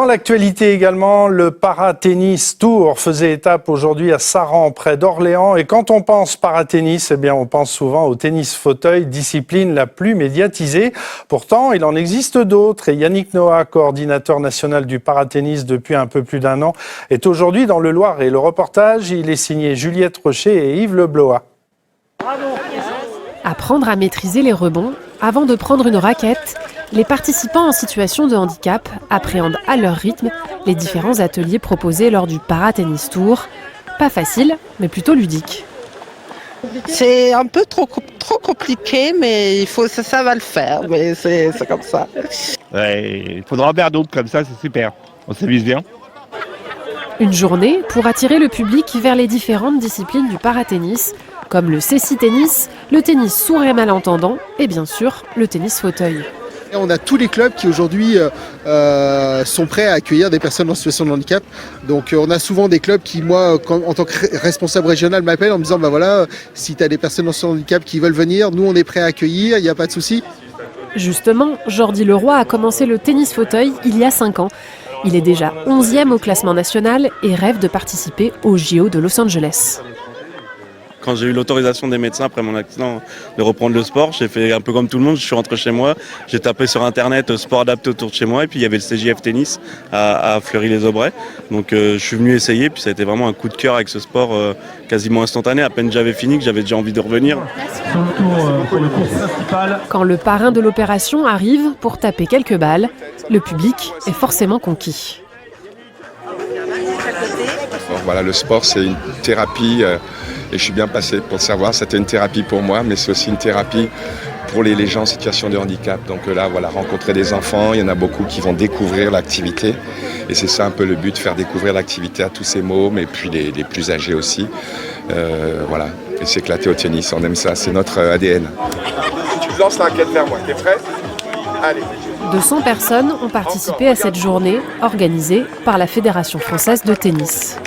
Dans l'actualité également, le Paratennis Tour faisait étape aujourd'hui à Saran, près d'Orléans. Et quand on pense paratennis, eh bien, on pense souvent au tennis fauteuil, discipline la plus médiatisée. Pourtant, il en existe d'autres. Et Yannick Noah, coordinateur national du paratennis depuis un peu plus d'un an, est aujourd'hui dans le Loiret. Le reportage, il est signé Juliette Rocher et Yves Leblois. Apprendre à maîtriser les rebonds avant de prendre une raquette. Les participants en situation de handicap appréhendent à leur rythme les différents ateliers proposés lors du Paratennis Tour. Pas facile, mais plutôt ludique. C'est un peu trop compliqué, mais ça va le faire, mais c'est comme ça. Ouais, il faudra en faire d'autres comme ça, c'est super. On s'amuse bien. Une journée pour attirer le public vers les différentes disciplines du paratennis, comme le cécitennis, le tennis sourd et malentendant et bien sûr le tennis fauteuil. On a tous les clubs qui aujourd'hui sont prêts à accueillir des personnes en situation de handicap. Donc on a souvent des clubs qui, moi, en tant que responsable régional, m'appellent en me disant voilà, si tu as des personnes en situation de handicap qui veulent venir, nous on est prêts à accueillir, il n'y a pas de souci. Justement, Jordi Leroy a commencé le tennis fauteuil il y a 5 ans. Il est déjà 11e au classement national et rêve de participer aux JO de Los Angeles. Quand j'ai eu l'autorisation des médecins après mon accident de reprendre le sport, j'ai fait un peu comme tout le monde, je suis rentré chez moi, j'ai tapé sur internet sport adapté autour de chez moi et puis il y avait le CJF tennis à Fleury-les-Aubrais. Donc je suis venu essayer puis ça a été vraiment un coup de cœur avec ce sport quasiment instantané. À peine j'avais fini que j'avais déjà envie de revenir. Quand le parrain de l'opération arrive pour taper quelques balles, le public est forcément conquis. Voilà, le sport c'est une thérapie. Et je suis bien passé pour le savoir, c'était une thérapie pour moi, mais c'est aussi une thérapie pour les gens en situation de handicap. Donc là, voilà, rencontrer des enfants, il y en a beaucoup qui vont découvrir l'activité. Et c'est ça un peu le but, faire découvrir l'activité à tous ces mômes, et puis les plus âgés aussi. Voilà, et s'éclater au tennis, on aime ça, c'est notre ADN. Tu te lances la raquette vers moi, t'es prêt ? Allez. 200 personnes ont participé à cette journée organisée par la Fédération française de tennis.